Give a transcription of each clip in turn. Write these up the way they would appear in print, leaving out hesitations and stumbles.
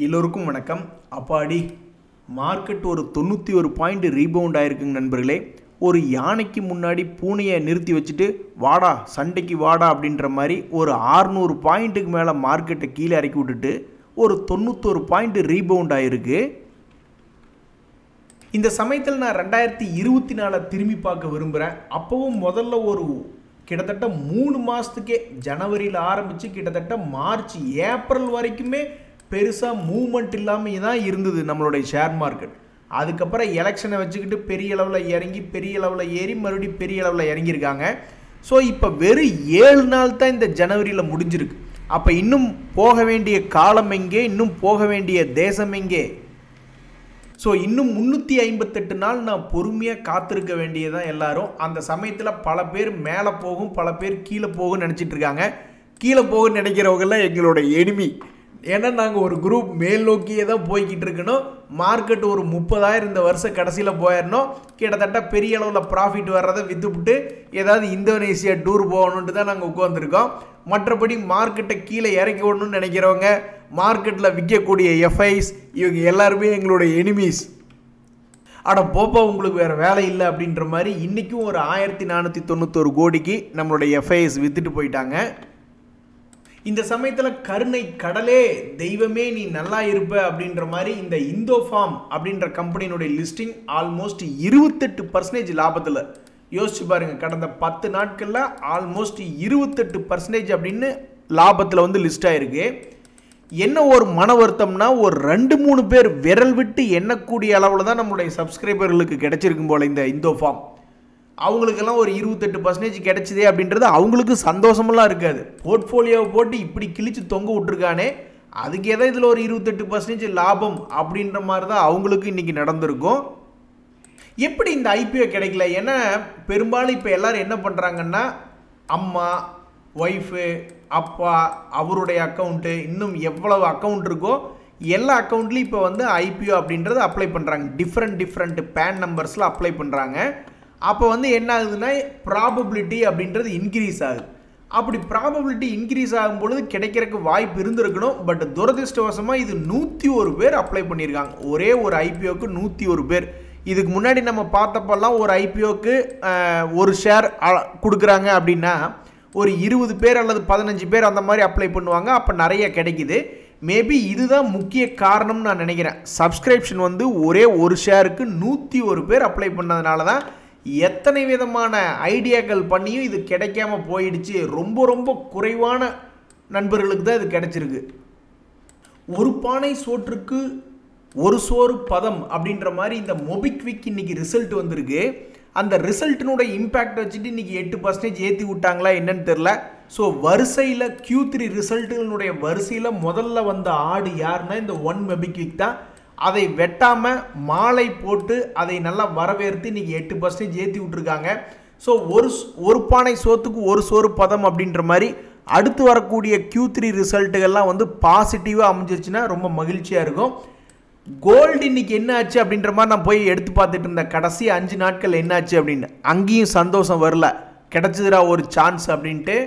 எல்லோருக்கும் வணக்கம். அப்பாடி மார்க்கெட் ஒரு 91 பாயிண்ட் ரீபவுண்ட் ஆயிருக்குங்க நண்பர்களே. ஒரு யானைக்கு முன்னாடி பூனையை நிறுத்தி வச்சுட்டு வாடா சண்டைக்கு வாடா அப்படின்ற மாதிரி ஒரு 600 பாயிண்ட்டுக்கு மேலே மார்க்கெட்டை கீழே இறக்கி விட்டுட்டு ஒரு 91 பாயிண்ட் ரீபவுண்ட் ஆயிருக்கு. இந்த சமயத்தில் நான் 2024 திரும்பி பார்க்க விரும்புகிறேன். அப்போவும் முதல்ல ஒரு கிட்டத்தட்ட 3 மாதத்துக்கே ஜனவரியில் ஆரம்பித்து கிட்டத்தட்ட மார்ச் ஏப்ரல் வரைக்குமே பெருசாக மூவ்மெண்ட் இல்லாமல் தான் இருந்தது நம்மளுடைய ஷேர் மார்க்கெட். அதுக்கப்புறம் எலெக்ஷனை வச்சுக்கிட்டு பெரிய அளவில் இறங்கி பெரிய அளவில் ஏறி மறுபடியும் பெரிய அளவில் இறங்கியிருக்காங்க. ஸோ இப்போ வெறும் 7 நாள் தான் இந்த ஜனவரியில் முடிஞ்சிருக்கு. அப்போ இன்னும் போக வேண்டிய காலம் எங்கே, இன்னும் போக வேண்டிய தேசம் எங்கே? ஸோ இன்னும் 358 நாள் நான் பொறுமையாக காத்திருக்க வேண்டியதான் எல்லாரும். அந்த சமயத்தில் பல பேர் மேலே போகும், பல பேர் கீழே போகும்னு நினச்சிட்டு இருக்காங்க. கீழே போகும்னு நினைக்கிறவங்கெல்லாம் எங்களோட எனிமி. ஏன்னா நாங்கள் ஒரு குரூப் மேல் நோக்கியே தான் போய்கிட்டு இருக்கணும். மார்க்கெட் ஒரு 30,000 இந்த வருஷம் கடைசியில் போயிடணும். கிட்டத்தட்ட பெரிய அளவில் ப்ராஃபிட் வர்றதை விற்றுவிட்டு ஏதாவது இந்தோனேசியா டூர் போகணுன்ட்டு தான் நாங்கள் உட்காந்துருக்கோம். மற்றபடி மார்க்கெட்டை கீழே இறக்கி விடணும்னு நினைக்கிறவங்க, மார்க்கெட்டில் விற்கக்கூடிய எஃப்ஐஸ், இவங்க எல்லாருமே எங்களுடைய எனிமீஸ். ஆனால் போப்பா உங்களுக்கு வேறு வேலை இல்லை அப்படின்ற மாதிரி இன்றைக்கும் ஒரு 1491 கோடிக்கு நம்மளுடைய எஃப்ஐஎஸ் விற்றுட்டு போயிட்டாங்க. இந்த சமயத்தில் கருணை கடலே தெய்வமே நீ நல்லா இருப்ப அப்படின்ற மாதிரி இந்த இந்தோஃபார்ம் அப்படின்ற கம்பெனியினுடைய லிஸ்டிங் ஆல்மோஸ்ட் 28% லாபத்தில். யோசிச்சு பாருங்க, கடந்த 10 நாட்களில் ஆல்மோஸ்ட் 28% அப்படின்னு லாபத்தில் வந்து லிஸ்ட் ஆயிருக்கு. என்ன ஒரு மன வருத்தம்னா, ஒரு 2-3 பேர் விரல் விட்டு எண்ணக்கூடிய அளவில் தான் நம்மளுடைய சப்ஸ்கிரைபர்களுக்கு கிடைச்சிருக்கும் போல இந்த இந்தோஃபார்ம். அவங்களுக்கெல்லாம் ஒரு 28% கிடைச்சிதே அப்படின்றது அவங்களுக்கு சந்தோஷமெல்லாம் இருக்காது. போர்ட்ஃபோலியோவை போட்டு இப்படி கிழிச்சு தொங்க விட்டுருக்கானே, அதுக்கு ஏதோ இதில் ஒரு 28% லாபம் அப்படின்ற மாதிரி தான் அவங்களுக்கு இன்றைக்கி நடந்திருக்கும். எப்படி இந்த ஐபிஓ கிடைக்கல? ஏன்னா பெரும்பாலும் இப்போ எல்லோரும் என்ன பண்ணுறாங்கன்னா, அம்மா, ஒய்ஃபு, அப்பா, அவருடைய அக்கௌண்ட்டு, இன்னும் எவ்வளவு அக்கௌண்ட் இருக்கோ எல்லா அக்கௌண்ட்லேயும் இப்போ வந்து ஐபிஓ அப்படின்றது அப்ளை பண்ணுறாங்க. டிஃப்ரெண்ட் பேன் நம்பர்ஸில் அப்ளை பண்ணுறாங்க. அப்போ வந்து என்ன ஆகுதுன்னா, ப்ராபபிலிட்டி அப்படின்றது இன்க்ரீஸ் ஆகுது. அப்படி ப்ராபபிலிட்டி இன்க்ரீஸ் ஆகும் பொழுது கிடைக்கிறதுக்கு வாய்ப்பு இருந்திருக்கணும். பட் துரதிருஷ்டவசமாக இது 101 பேர் அப்ளை பண்ணியிருக்காங்க. ஒரே ஒரு ஐபிஓக்கு 101 பேர். இதுக்கு முன்னாடி நம்ம பார்த்தப்பெல்லாம் ஒரு ஐபிஓக்கு ஒரு ஷேர் கொடுக்குறாங்க அப்படின்னா ஒரு 20 பேர் அல்லது 15 பேர் அந்த மாதிரி அப்ளை பண்ணுவாங்க. அப்போ நிறைய கிடைக்குது. மேபி இதுதான் முக்கிய காரணம்னு நான் நினைக்கிறேன். சப்ஸ்கிரிப்ஷன் வந்து ஒரே ஒரு ஷேருக்கு 101 பேர் அப்ளை பண்ணதுனால தான் எத்தனை விதமான ஐடியாக்கள் பண்ணியும் இது கிடைக்காம போயிடுச்சு. ரொம்ப குறைவான நண்பர்களுக்கு தான் இது கிடைச்சிருக்கு. ஒரு பானை சோற்றுக்கு ஒரு சோறு பதம் அப்படின்ற மாதிரி இந்த மொபிக்விக் இன்னைக்கு ரிசல்ட் வந்திருக்கு. அந்த ரிசல்ட்டினுடைய இம்பேக்ட் வச்சுட்டு இன்னைக்கு 8% ஏற்றி விட்டாங்களா என்னன்னு தெரில. ஸோ வரிசையில் Q3 ரிசல்ட்டுகளுடைய வரிசையில் முதல்ல வந்த ஆடு யாருன்னா இந்த ஒன் மொபிக்விக் தான். அதை வெட்டாமல் மாலை போட்டு அதை நல்லா வரவேற்று இன்றைக்கி 8% ஏற்றி விட்ருக்காங்க. ஸோ ஒரு பானை சோத்துக்கு ஒரு சோறு பதம் அப்படின்ற மாதிரி அடுத்து வரக்கூடிய Q3 ரிசல்ட்டுகள்லாம் வந்து பாசிட்டிவாக அமைஞ்சிருச்சுன்னா ரொம்ப மகிழ்ச்சியாக இருக்கும். கோல்டு இன்றைக்கி என்ன ஆச்சு அப்படின்ற மாதிரி நான் போய் எடுத்து பார்த்துட்டு இருந்தேன். கடைசி 5 நாட்கள் என்ன ஆச்சு அப்படின்னு. அங்கேயும் சந்தோஷம் வரல. கிடச்சிதுரா ஒரு சான்ஸ் அப்படின்ட்டு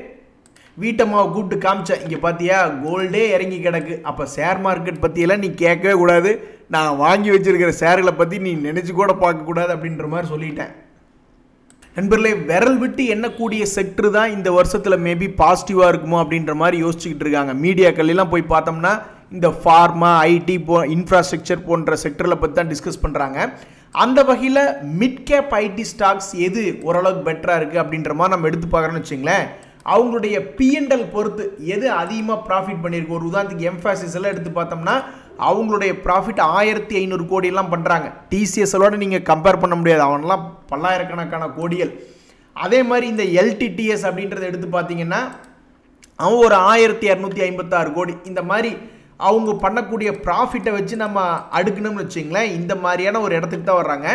வீட்டம்மாவை கூப்பிட்டு காமிச்சேன். இங்கே பார்த்தியா கோல்டே இறங்கி கிடக்கு. அப்போ ஷேர் மார்க்கெட் பற்றியெல்லாம் நீ கேட்கவே கூடாது, நான் வாங்கி வச்சுருக்கிற ஷேர்களை பற்றி நீ நினச்சி கூட பார்க்கக்கூடாது அப்படின்ற மாதிரி சொல்லிட்டேன். நண்பர்களே, விரல் விட்டு எண்ணக்கூடிய செக்டர் தான் இந்த வருஷத்தில் மேபி பாசிட்டிவாக இருக்குமோ அப்படின்ற மாதிரி யோசிச்சுக்கிட்டு இருக்காங்க. மீடியாக்கள்லாம் போய் பார்த்தோம்னா இந்த ஃபார்மா, ஐடி இன்ஃப்ராஸ்ட்ரக்சர் போன்ற செக்டரில் பற்றி தான் டிஸ்கஸ் பண்ணுறாங்க. அந்த வகையில் மிட் கேப் ஐடி ஸ்டாக்ஸ் எது ஓரளவுக்கு பெட்டராக இருக்குது அப்படின்ற மாதிரி நம்ம எடுத்து பார்க்குறோன்னு வச்சுங்களேன். அவங்களுடைய பிஎன்எல் பொறுத்து எது அதிகமாக ப்ராஃபிட் பண்ணியிருக்கு. ஒரு உதாரணத்துக்கு எம்ஃபாசிஸ் எல்லாம் எடுத்து பார்த்தோம்னா அவங்களுடைய ப்ராஃபிட் 1500 கோடியெல்லாம் பண்ணுறாங்க. டிசிஎஸ்ஸோட நீங்கள் கம்பேர் பண்ண முடியாது, அவனெல்லாம் பல்லாயிரக்கணக்கான கோடிகள். அதே மாதிரி இந்த எல்டிடிஎஸ் அப்படின்றத எடுத்து பார்த்தீங்கன்னா அவன் ஒரு 1256 கோடி. இந்த மாதிரி அவங்க பண்ணக்கூடிய ப்ராஃபிட்டை வச்சு நம்ம அடுக்கணும்னு வச்சிங்களேன், இந்த மாதிரியான ஒரு இடத்துக்கு தான் வர்றாங்க.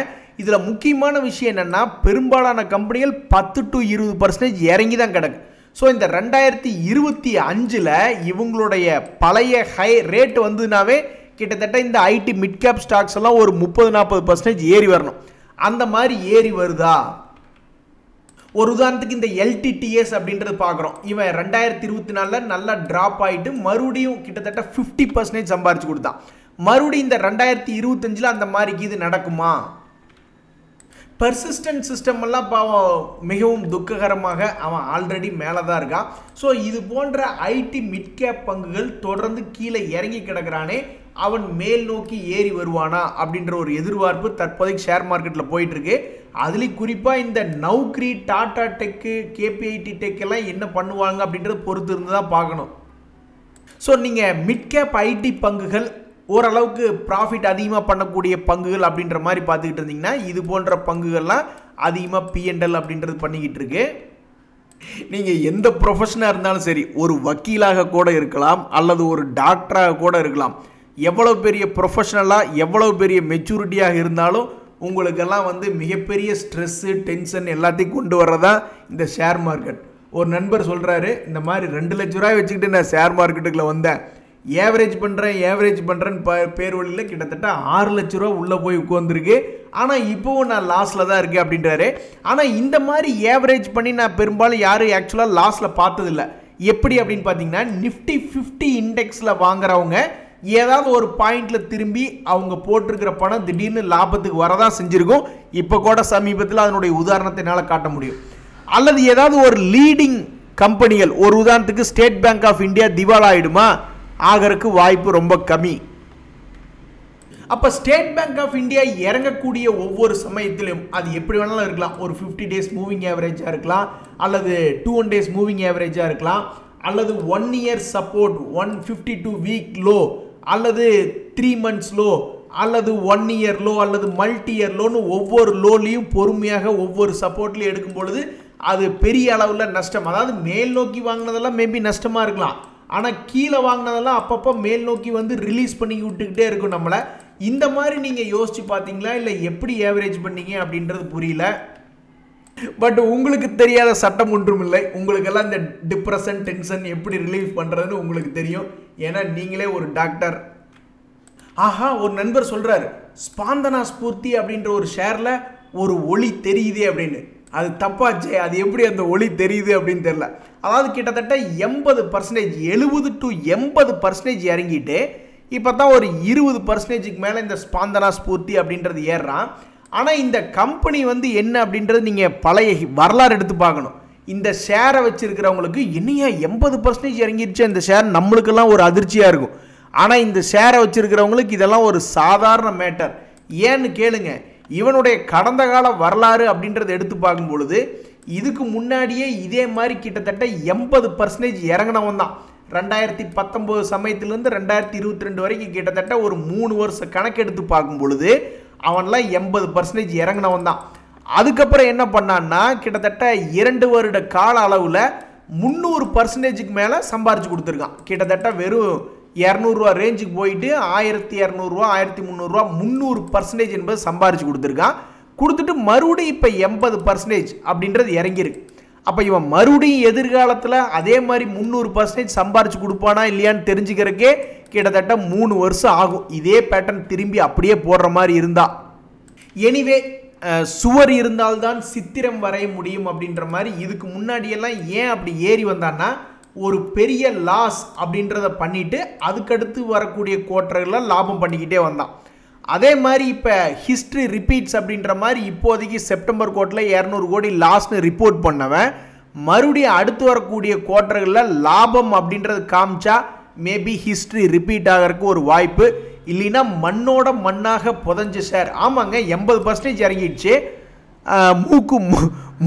இதில் முக்கியமான விஷயம் என்னென்னா, பெரும்பாலான கம்பெனிகள் 10 to 20% இறங்கி தான் கிடக்கு. ஸோ இந்த 2025 இவங்களுடைய பழைய ஹை ரேட் வந்துனாவே கிட்டத்தட்ட இந்த ஐடி மிட் கேப் ஸ்டாக்ஸ் எல்லாம் ஒரு 30-40% ஏறி வரணும். அந்த மாதிரி ஏறி வருதா? ஒரு உதாரணத்துக்கு இந்த LTTS அப்படின்றது பார்க்குறோம். இவன் 2024 நல்லா ட்ராப் ஆகிட்டு மறுபடியும் கிட்டத்தட்ட 50% சம்பாரிச்சு கொடுத்தான். மறுபடியும் இந்த 2025 அந்த மாதிரி இது நடக்குமா? பர்சிஸ்டன்ட் சிஸ்டம் எல்லாம் பாவம் மிகவும் துக்ககரமாக அவன் ஆல்ரெடி மேலே தான் இருக்கான். ஸோ இது போன்ற ஐடி மிட் கேப் பங்குகள் தொடர்ந்து கீழே இறங்கி கிடக்கிறானே, அவன் மேல் நோக்கி ஏறி வருவானா அப்படின்ற ஒரு எதிர்பார்ப்பு தற்போதைக்கு ஷேர் மார்க்கெட்டில் போயிட்டுருக்கு. அதுலேயும் குறிப்பாக இந்த Naukri, Tata tech, KPIT tech எல்லாம் என்ன பண்ணுவாங்க அப்படின்றத பொறுத்து இருந்து தான் பார்க்கணும். ஸோ நீங்கள் மிட் கேப் ஐடி பங்குகள் ஓரளவுக்கு ப்ராஃபிட் அதிகமாக பண்ணக்கூடிய பங்குகள் அப்படின்ற மாதிரி பார்த்துக்கிட்டு இருந்தீங்கன்னா இது போன்ற பங்குகள்லாம் அதிகமாக P&L அப்படின்றது பண்ணிக்கிட்டு இருக்கு. நீங்கள் எந்த ப்ரொஃபஷனாக இருந்தாலும் சரி, ஒரு வக்கீலாக கூட இருக்கலாம் அல்லது ஒரு டாக்டராக கூட இருக்கலாம், எவ்வளோ பெரிய ப்ரொஃபஷனலாக எவ்வளோ பெரிய மெச்சூரிட்டியாக இருந்தாலும் உங்களுக்கெல்லாம் மிகப்பெரிய ஸ்ட்ரெஸ்ஸு, டென்ஷன் எல்லாத்தையும் கொண்டு வர்றதா இந்த ஷேர் மார்க்கெட். ஒரு நண்பர் சொல்கிறாரு, இந்த மாதிரி 2 லட்ச ரூபாய் வச்சுக்கிட்டு நான் ஷேர் மார்க்கெட்டுக்குள்ளே வந்தேன், ஏவரேஜ் பண்ணுறேன்னு பேர் வழியில் கிட்டத்தட்ட 6 லட்ச ரூபா உள்ளே போய் உட்காந்துருக்கு, ஆனால் இப்போவும் நான் லாஸில் தான் இருக்கேன் அப்படின்றாரு. ஆனால் இந்த மாதிரி ஏவரேஜ் பண்ணி நான் பெரும்பாலும் யாரும் ஆக்சுவலாக லாஸில் பார்த்ததில்லை. எப்படி அப்படின்னு பார்த்தீங்கன்னா, Nifty 50 இண்டெக்ஸில் வாங்குறவங்க ஏதாவது ஒரு பாயிண்டில் திரும்பி அவங்க போட்டிருக்கிற பணம் திடீர்னு லாபத்துக்கு வரதான் செஞ்சுருக்கும். இப்போ கூட சமீபத்தில் அதனுடைய உதாரணத்தை என்னால் காட்ட முடியும். அல்லது ஏதாவது ஒரு லீடிங் கம்பெனிகள், ஒரு உதாரணத்துக்கு ஸ்டேட் பேங்க் ஆஃப் இந்தியா திவால் ஆகிடுமா? ஆகிறதுக்கு வாய்ப்பு ரொம்ப கம்மி. அப்போ ஸ்டேட் பேங்க் ஆஃப் இந்தியா இறங்கக்கூடிய ஒவ்வொரு சமயத்திலும் அது எப்படி வேணாலும் இருக்கலாம். ஒரு 50 டேஸ் மூவிங் ஆவரேஜாக இருக்கலாம், அல்லது 21 டேஸ் மூவிங் ஆவரேஜாக இருக்கலாம், அல்லது 1 இயர் சப்போர்ட் 152 வீக் லோ, அல்லது 3 months லோ, அல்லது 1 இயர் லோ, அல்லது மல்டி இயர் லோன்னு ஒவ்வொரு லோலையும் பொறுமையாக ஒவ்வொரு சப்போர்ட்லையும் எடுக்கும் பொழுது அது பெரிய அளவில் நஷ்டம். அதாவது மேல் நோக்கி வாங்கினதெல்லாம் மேபி நஷ்டமாக இருக்கலாம், ஆனால் கீழே வாங்கினதெல்லாம் அப்பப்போ மேல் நோக்கி ரிலீஸ் பண்ணி விட்டுக்கிட்டே இருக்கும் நம்மளை. இந்த மாதிரி நீங்கள் யோசிச்சு பார்த்தீங்களா, இல்லை எப்படி ஏவரேஜ் பண்ணீங்க அப்படின்றது புரியல. பட் உங்களுக்கு தெரியாத சட்டம் ஒன்றும் இல்லை. உங்களுக்கெல்லாம் இந்த டிப்ரெஷன், டென்ஷன் எப்படி ரிலீவ் பண்ணுறதுன்னு உங்களுக்கு தெரியும். ஏன்னா நீங்களே ஒரு டாக்டர். ஆஹா, ஒரு நண்பர் சொல்கிறார், ஸ்பாந்தனா ஸ்பூர்த்தி அப்படின்ற ஒரு ஷேரில் ஒரு ஒளி தெரியுதே அப்படின்னு. அது தப்பாச்சே, அது எப்படி அந்த ஒளி தெரியுது அப்படின்னு தெரியல. அதாவது கிட்டத்தட்ட 80%, 70 to 80% இறங்கிட்டு இப்போ தான் ஒரு 20%க்கு மேலே இந்த ஸ்பாந்தனா ஸ்பூர்த்தி அப்படின்றது ஏறுறான். ஆனால் இந்த கம்பெனி என்ன அப்படின்றது நீங்கள் பழைய வரலாறு எடுத்து பார்க்கணும். இந்த ஷேரை வச்சுருக்கிறவங்களுக்கு என்னையா 80% இறங்கிடுச்சு இந்த ஷேர், நம்மளுக்கெல்லாம் ஒரு அதிர்ச்சியாக இருக்கும். ஆனால் இந்த ஷேரை வச்சுருக்கிறவங்களுக்கு இதெல்லாம் ஒரு சாதாரண மேட்டர். ஏன்னு கேளுங்க, இவனுடைய கடந்த கால வரலாறு அப்படின்றத எடுத்து பார்க்கும் பொழுது இதுக்கு முன்னாடியே இதே மாதிரி கிட்டத்தட்ட 80% இறங்கினவன் தான். 2019 சமயத்திலேருந்து 2022 வரைக்கும் கிட்டத்தட்ட ஒரு 3 வருஷ கணக்கு எடுத்து பார்க்கும் பொழுது அவன்லாம் 80% இறங்கினவன் தான். அதுக்கப்புறம் என்ன பண்ணான்னா கிட்டத்தட்ட 2 வருட கால அளவில் 300%க்கு மேலே சம்பாரிச்சு கொடுத்துருக்கான். கிட்டத்தட்ட வெறும் 200 ரூபா ரேஞ்சுக்கு போயிட்டு 1200 ரூபா, 1300 ரூபா, 300% என்பது சம்பாரிச்சு கொடுத்துருக்கான். கொடுத்துட்டு மறுபடியும் இப்போ 80% அப்படின்றது இறங்கியிருக்கு. அப்போ இவன் மறுபடியும் எதிர்காலத்தில் அதே மாதிரி 300% சம்பாரிச்சு கொடுப்பானா இல்லையான்னு தெரிஞ்சுக்கிறதுக்கே கிட்டத்தட்ட 3 வருஷம் ஆகும். இதே பேட்டர்ன் திரும்பி அப்படியே போடுற மாதிரி இருந்தா. எனிவே, சுவர் இருந்தால்தான் சித்திரம் வரைய முடியும் அப்படின்ற மாதிரி இதுக்கு முன்னாடியெல்லாம் ஏன் அப்படி ஏறி வந்தான்னா ஒரு பெரிய லாஸ் அப்படின்றத பண்ணிட்டு அதுக்கடுத்து வரக்கூடிய குவார்ட்டர்களில் லாபம் பண்ணிக்கிட்டே வந்தான். அதே மாதிரி இப்போ ஹிஸ்ட்ரி ரிப்பீட்ஸ் அப்படின்ற மாதிரி இப்போதைக்கு செப்டம்பர் குவார்ட்டரில் 200 கோடி லாஸ்ன்னு ரிப்போர்ட் பண்ணவன் மறுபடியும் அடுத்து வரக்கூடிய குவார்ட்டர்களில் லாபம் அப்படின்றது காமிச்சா மேபி ஹிஸ்ட்ரி ரிப்பீட் ஆகிறதுக்கு ஒரு வாய்ப்பு. இல்லைன்னா மண்ணோட மண்ணாக புதஞ்ச ஷேர். ஆமாங்க, 80% இறங்கிடுச்சு,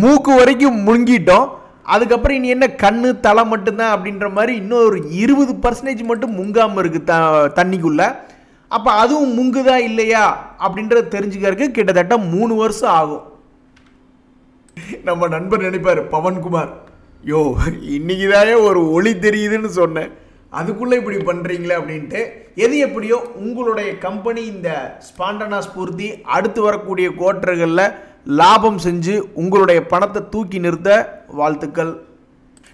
மூக்கு வரைக்கும் முழுங்கிட்டோம். அதுக்கப்புறம் இனி என்ன கண்ணு தலை மட்டும்தான் அப்படின்ற மாதிரி இன்னும் ஒரு 20% மட்டும் முங்காமல் இருக்குது தண்ணிக்குள்ள. அப்போ அதுவும் முங்குதா இல்லையா அப்படின்றத தெரிஞ்சுக்கிறதுக்கு கிட்டத்தட்ட 3 வருஷம் ஆகும். நம்ம நண்பர் நினைப்பார், பவன்குமார், யோ இன்னைக்குதானே ஒரு ஒளி தெரியுதுன்னு சொன்னேன், அதுக்குள்ளே இப்படி பண்ணுறீங்களே அப்படின்ட்டு. எது எப்படியோ உங்களுடைய கம்பெனி இந்த ஸ்பாண்டனா ஸ்பூர்த்தி அடுத்து வரக்கூடிய குவார்ட்டர்களில் லாபம் செஞ்சு உங்களுடைய பணத்தை தூக்கி நிறுத்த வாழ்த்துக்கள்.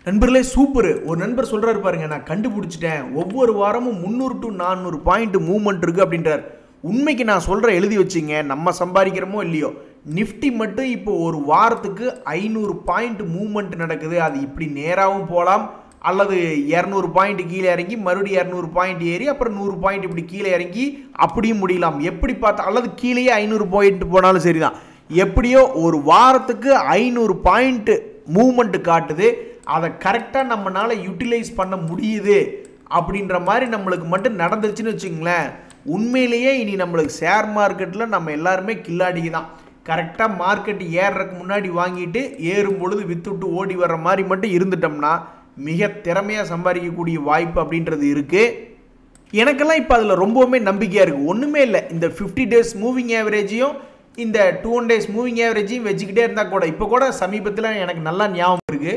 நண்பர்களே, சூப்பர். ஒரு நண்பர் சொல்கிறாரு பாருங்க, நான் கண்டுபிடிச்சிட்டேன், ஒவ்வொரு வாரமும் 300 to 400 பாயிண்ட் மூவ்மெண்ட் இருக்குது அப்படின்றார். உண்மைக்கு நான் சொல்கிற எழுதி வச்சிங்க, நம்ம சம்பாதிக்கிறோமோ இல்லையோ, நிஃப்டி மட்டும் இப்போ ஒரு வாரத்துக்கு 500 பாயிண்ட் மூவ்மெண்ட் நடக்குது. அது இப்படி நேராகவும் போகலாம், அல்லது 200 பாயிண்ட் கீழே இறங்கி மறுபடியும் 200 பாயிண்ட் ஏறி அப்புறம் 100 பாயிண்ட் இப்படி கீழே இறங்கி அப்படியும் முடியலாம். எப்படி பார்த்தா அல்லது கீழேயே 500 பாயிண்ட் போனாலும் சரிதான். எப்படியோ ஒரு வாரத்துக்கு 500 பாயிண்ட் மூவ்மெண்ட் காட்டுது. அதை கரெக்டாக நம்மளால யூட்டிலைஸ் பண்ண முடியுது அப்படின்ற மாதிரி நம்மளுக்கு மட்டும் நடந்துச்சுன்னு வச்சுங்களேன், உண்மையிலேயே இனி நம்மளுக்கு ஷேர் மார்க்கெட்டில் நம்ம எல்லாருமே கில்லாடிக்கு தான். கரெக்டாக மார்க்கெட் ஏறுறதுக்கு முன்னாடி வாங்கிட்டு ஏறும் பொழுது வித்துவிட்டு ஓடி வர்ற மாதிரி மட்டும் இருந்துட்டோம்னா மிக திறமையாக சம்பாதிக்கக்கூடிய வாய்ப்பு அப்படின்றது இருக்குது. எனக்கெல்லாம் இப்போ அதில் ரொம்பவுமே நம்பிக்கையாக இருக்குது. ஒன்றுமே இல்லை, இந்த 50 டேஸ் மூவிங் ஆவரேஜையும் இந்த 200 டேஸ் மூவிங் ஆவரேஜையும் வச்சுக்கிட்டே இருந்தால் கூட, இப்போ கூட சமீபத்தில் எனக்கு நல்லா ஞாபகம் இருக்குது,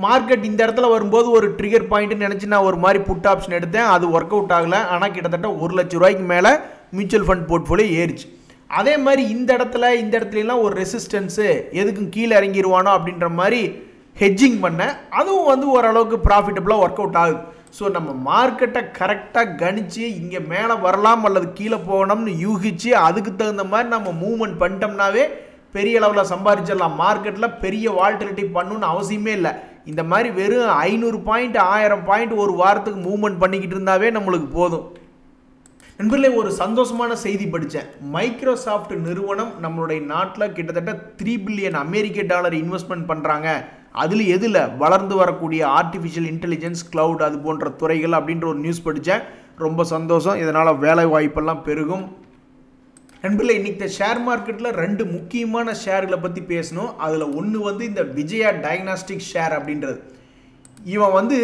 மார்க்கெட் இந்த இடத்துல வரும்போது ஒரு ட்ரிகர் பாயிண்ட்னு நினச்சி நான் ஒரு மாதிரி புட் ஆப்ஷன் எடுத்தேன். அது ஒர்க் அவுட் ஆகலை. ஆனால் கிட்டத்தட்ட 1 லட்சம் ரூபாய்க்கு மேலே மியூச்சுவல் ஃபண்ட் போர்ட்ஃபோலியோ ஏறிச்சு. அதே மாதிரி இந்த இடத்துலலாம் ஒரு ரெசிஸ்டன்ஸு எதுக்கும் கீழே இறங்கிடுவானோ அப்படின்ற மாதிரி ஹெட்ஜிங் பண்ண, அதுவும் வந்து ஓரளவுக்கு ப்ராஃபிட்டபுளாக ஒர்க் அவுட் ஆகுது. ஸோ நம்ம மார்க்கெட்டை கரெக்டாக கணிச்சு இங்கே மேலே வரலாம் அல்லது கீழே போகணும்னு யூகிச்சு அதுக்கு தகுந்த மாதிரி நம்ம மூவ்மெண்ட் பண்ணிட்டோம்னாவே பெரிய அளவில் சம்பாதிச்சிடலாம். மார்க்கெட்டில் பெரிய வால்டிலிட்டி பண்ணணும்னு அவசியமே இல்லை. இந்த மாதிரி வெறும் 500 பாயிண்ட் 1000 பாயிண்ட் ஒரு வாரத்துக்கு மூவ்மெண்ட் பண்ணிக்கிட்டு இருந்தாவே நம்மளுக்கு போதும். நண்பர்களே, ஒரு சந்தோஷமான செய்தி படித்தேன். மைக்ரோசாஃப்ட் நிறுவனம் நம்மளுடைய நாட்டில் கிட்டத்தட்ட $3 பில்லியன் அமெரிக்க இன்வெஸ்ட்மெண்ட் பண்ணுறாங்க. அதில் எதில் வளர்ந்து வரக்கூடிய ஆர்டிஃபிஷியல் இன்டெலிஜென்ஸ், கிளவுட், அது போன்ற துறைகள் அப்படின்ற ஒரு நியூஸ் படித்தேன். ரொம்ப சந்தோஷம். இதனால் வேலை வாய்ப்பெல்லாம் பெருகும். நண்பர்களே, இன்றைக்கி ஷேர் மார்க்கெட்டில் 2 முக்கியமான ஷேர்களை பற்றி பேசணும். அதில் ஒன்று வந்து இந்த விஜயா டயக்னாஸ்டிக் ஷேர் அப்படின்றது. இவன் வந்து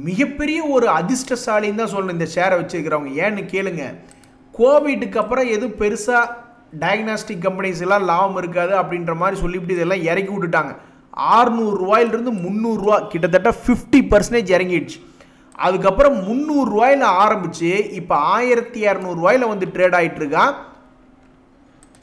மிகப்பெரிய ஒரு அதிர்ஷ்டசாலின்னு தான் சொல்லணும் இந்த ஷேரை வச்சுருக்கிறவங்க. ஏன்னு கேளுங்க, கோவிடுக்கு அப்புறம் எதுவும் பெருசாக டயக்னாஸ்டிக் கம்பெனிஸ் எல்லாம் லாபம் இருக்காது அப்படின்ற மாதிரி சொல்லிவிட்டு இதெல்லாம் இறக்கி விட்டுட்டாங்க. 600 ரூபாயிலிருந்து 300 ரூபா, கிட்டத்தட்ட 50% இறங்கிடுச்சு. அதுக்கப்புறம் 300 ரூபாயில் ஆரம்பித்து இப்போ 1200 ரூபாயில் வந்து ட்ரேட் ஆகிட்டு இருக்கான்.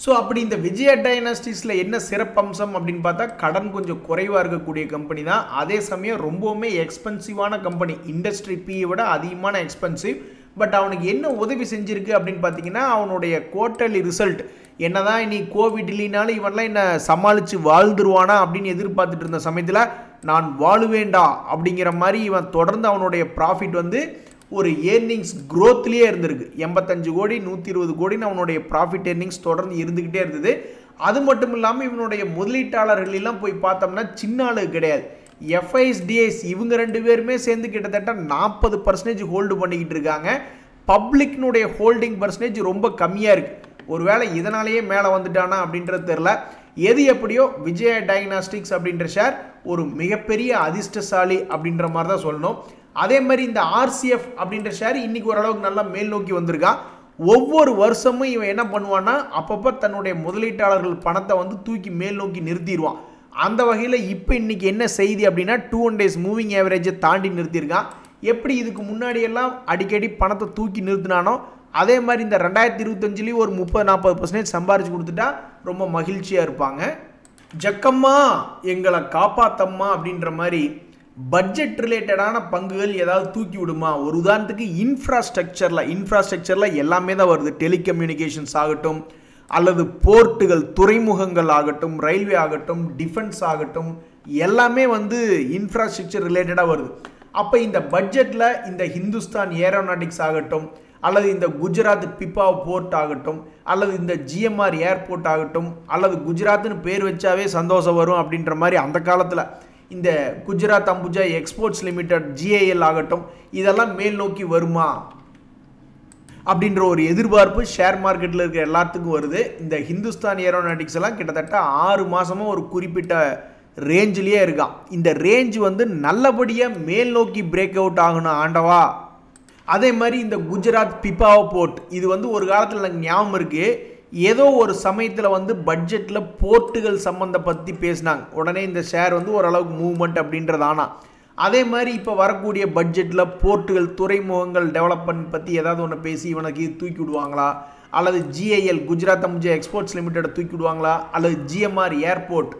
ஸோ அப்படி இந்த விஜயா டைனாஸ்டிக்ஸில் என்ன சிறப்பம்சம் அப்படின்னு பார்த்தா, கடன் கொஞ்சம் குறைவாக இருக்கக்கூடிய கம்பெனி தான். அதே சமயம் ரொம்பவுமே எக்ஸ்பென்சிவான கம்பெனி, இண்டஸ்ட்ரி பியை விட அதிகமான எக்ஸ்பென்சிவ். பட் அவனுக்கு என்ன உதவி செஞ்சுருக்கு அப்படின்னு பார்த்தீங்கன்னா, அவனுடைய குவார்ட்டர்லி ரிசல்ட் என்னதான் இனி கோவிட் இல்லைனாலும் இவன்லாம் என்ன சமாளித்து வாழ்ந்துருவானா அப்படின்னு எதிர்பார்த்துட்டு இருந்த சமயத்தில் நான் வாழுவேண்டா அப்படிங்கிற மாதிரி இவன் தொடர்ந்து அவனுடைய ப்ராஃபிட் வந்து ஒரு ஏர்னிங்ஸ் க்ரோத்லேயே இருந்திருக்கு. 85 கோடி 120 கோடின்னு அவனுடைய ப்ராஃபிட் ஏர்னிங்ஸ் தொடர்ந்து இருந்துக்கிட்டே இருந்தது. அது மட்டும் இல்லாமல் இவனுடைய முதலீட்டாளர்களெல்லாம் போய் பார்த்தோம்னா சின்ன ஆளு கிடையாது. எஃப்ஐஎஸ்டிஎஸ் இவங்க 2 பேருமே சேர்ந்து கிட்டத்தட்ட 40% ஹோல்டு பண்ணிக்கிட்டு இருக்காங்க. பப்ளிக்னுடைய ஹோல்டிங் பர்சன்டேஜ் ரொம்ப கம்மியாக இருக்குது. ஒருவேளை இதனாலேயே மேலே வந்துட்டானா அப்படின்றது தெரில. எது எப்படியோ விஜயா டயக்னாஸ்டிக்ஸ் அப்படின்ற ஷேர் ஒரு மிகப்பெரிய அதிர்ஷ்டசாலி அப்படின்ற மாதிரி தான் சொல்லணும். அதே மாதிரி இந்த ஆர்சிஎஃப் அப்படின்ற ஷேர் இன்றைக்கி ஓரளவுக்கு நல்லா மேல் நோக்கி வந்திருக்கான். ஒவ்வொரு வருஷமும் இவன் என்ன பண்ணுவான்னா, அப்பப்போ தன்னுடைய முதலீட்டாளர்கள் பணத்தை வந்து தூக்கி மேல் நோக்கி நிறுத்திடுவான். அந்த வகையில் இப்போ இன்றைக்கி என்ன செய்தி அப்படின்னா, 200 டேஸ் மூவிங் ஆவரேஜை தாண்டி நிறுத்தியிருக்கான். எப்படி இதுக்கு முன்னாடியெல்லாம் அடிக்கடி பணத்தை தூக்கி நிறுத்தினானோ அதே மாதிரி இந்த 2025 ஒரு 30-40% சம்பாரிச்சு கொடுத்துட்டா ரொம்ப மகிழ்ச்சியாக இருப்பாங்க. ஜக்கம்மா எங்களை காப்பாத்தம்மா அப்படின்ற மாதிரி பட்ஜெட் ரிலேட்டடான பங்குகள் ஏதாவது தூக்கி விடுமா? ஒரு உதாரணத்துக்கு இன்ஃப்ராஸ்ட்ரக்சரில் எல்லாமே தான் வருது. டெலிகம்யூனிகேஷன்ஸ் ஆகட்டும், அல்லது போர்ட்டுகள், துறைமுகங்கள் ஆகட்டும், ரயில்வே ஆகட்டும், டிஃபென்ஸ் ஆகட்டும், எல்லாமே வந்து இன்ஃப்ராஸ்ட்ரக்சர் ரிலேட்டடாக வருது. அப்போ இந்த பட்ஜெட்டில் இந்த ஹிந்துஸ்தான் ஏரோநாட்டிக்ஸ் ஆகட்டும், அல்லது இந்த குஜராத் பிபாவ் போர்ட் ஆகட்டும், அல்லது இந்த ஜிஎம்ஆர் ஏர்போர்ட் ஆகட்டும், அல்லது குஜராத்னு பேர் வச்சாவே சந்தோஷம் வரும் அப்படின்ற மாதிரி அந்த காலத்தில் இந்த குஜராத் அம்புஜா எக்ஸ்போர்ட்ஸ் லிமிடெட் ஜிஐஎல் ஆகட்டும், இதெல்லாம் மேல் நோக்கி வருமா அப்படின்ற ஒரு எதிர்பார்ப்பு ஷேர் மார்க்கெட்டில் இருக்கிற எல்லாத்துக்கும் வருது. இந்த ஹிந்துஸ்தான் ஏரோநாட்டிக்ஸ் எல்லாம் கிட்டத்தட்ட 6 மாதமும் ஒரு குறிப்பிட்ட ரேஞ்சிலேயே இருக்கான். இந்த ரேஞ்ச் வந்து நல்லபடியாக மேல் நோக்கி பிரேக் அவுட் ஆகணும் ஆண்டவா. அதே மாதிரி இந்த குஜராத் பிபாவ் போர்ட் இது வந்து ஒரு காலத்தில் எனக்கு ஞாபகம் இருக்குது, ஏதோ ஒரு சமயத்தில் வந்து பட்ஜெட்டில் போர்ட்டுகள் சம்மந்தம் பற்றி பேசினாங்க. உடனே இந்த ஷேர் வந்து ஓரளவுக்கு மூவ்மெண்ட் அப்படின்றது. ஆனால் அதே மாதிரி இப்போ வரக்கூடிய பட்ஜெட்டில் போர்ட்டுகள், துறைமுகங்கள் டெவலப்மெண்ட் பற்றி ஏதாவது ஒன்று பேசி இவனுக்கு தூக்கி விடுவாங்களா, அல்லது ஜிஐஎல் குஜராத் அம்புஜா எக்ஸ்போர்ட்ஸ் லிமிடெட் தூக்கி விடுவாங்களா, அல்லது ஜிஎம்ஆர் ஏர்போர்ட்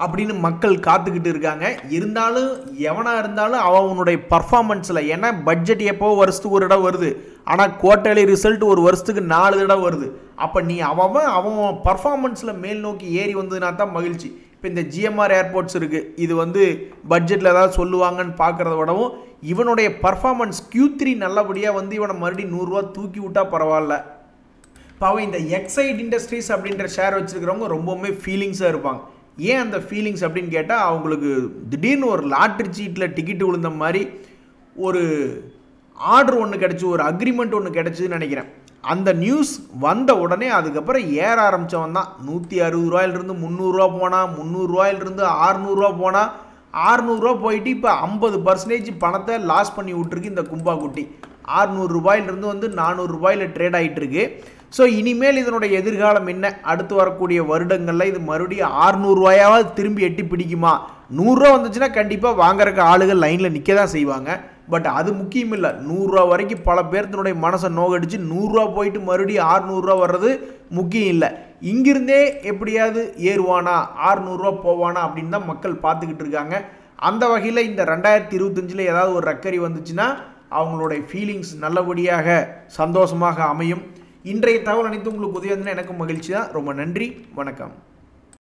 அப்படின்னு மக்கள் காத்துக்கிட்டு இருக்காங்க. இருந்தாலும் எவனாக இருந்தாலும் அவனுடைய பர்ஃபார்மன்ஸில், ஏன்னா பட்ஜெட் எப்போ வருஷத்துக்கு ஒரு தடவை வருது, ஆனால் குவார்ட்டர்லி ரிசல்ட் ஒரு வருஷத்துக்கு 4 தடவை வருது. அப்போ நீ அவன் பர்ஃபார்மன்ஸில் மேல் நோக்கி ஏறி வந்ததுனா தான் மகிழ்ச்சி. இப்போ இந்த ஜிஎம்ஆர் ஏர்போர்ட்ஸ் இருக்குது, இது வந்து பட்ஜெட்டில் ஏதாவது சொல்லுவாங்கன்னு பார்க்குறத விடவும் இவனுடைய பர்ஃபார்மன்ஸ் Q3 நல்லபடியாக வந்து இவனை மறுபடியும் 100 ரூபா தூக்கி விட்டா பரவாயில்ல. பாவம் இந்த எக்ஸைட் இண்டஸ்ட்ரீஸ் அப்படின்ற ஷேர் வச்சுருக்கிறவங்க ரொம்பவுமே ஃபீலிங்ஸாக இருப்பாங்க. ஏன் அந்த ஃபீலிங்ஸ் அப்படின்னு கேட்டால், அவங்களுக்கு திடீர்னு ஒரு லாட்ரி சீட்டில் டிக்கெட்டு விழுந்த மாதிரி ஒரு ஆர்டர் ஒன்று கிடச்சி, ஒரு அக்ரிமெண்ட் ஒன்று கிடச்சிதுன்னு நினைக்கிறேன். அந்த நியூஸ் வந்த உடனே அதுக்கப்புறம் ஏற ஆரம்பித்தவன் தான். 160 ரூபாயிலிருந்து 300 ரூபா போனால், 300 ரூபாயிலிருந்து 600 ரூபா போனால், 600 ரூபா போயிட்டு இப்போ 50% பணத்தை லாஸ் பண்ணி விட்டுருக்கு இந்த கும்பா குட்டி. 600 ரூபாயிலிருந்து வந்து 400 ரூபாயில் ட்ரேட் ஆகிட்டு இருக்கு. ஸோ இனிமேல் இதனுடைய எதிர்காலம் என்ன, அடுத்து வரக்கூடிய வருடங்களில் இது மறுபடியும் 600 ரூபாயாவது திரும்பி எட்டி பிடிக்குமா? 100 ரூபா வந்துச்சுன்னா கண்டிப்பாக வாங்குறக்கு ஆளுகள் லைனில் நிற்க தான் செய்வாங்க. பட் அது முக்கியம் இல்லை. 100 ரூபா வரைக்கும் பல பேர்த்தினுடைய மனசை நோகடிச்சு 100 ரூபா போயிட்டு மறுபடியும் 600 ரூபா வர்றது முக்கியம் இல்லை. இங்கிருந்தே எப்படியாவது ஏறுவானா, 600 ரூபா போவானா அப்படின்னு தான் மக்கள் பார்த்துக்கிட்டு இருக்காங்க. அந்த வகையில் இந்த 2025 ஏதாவது ஒரு ரெக்கரி வந்துச்சுன்னா அவங்களுடைய ஃபீலிங்ஸ் நல்லபடியாக சந்தோஷமாக அமையும். இன்றைய தகவல் அனைத்து உங்களுக்கு உதவி வந்து எனக்கும் மகிழ்ச்சி தான். ரொம்ப நன்றி, வணக்கம்.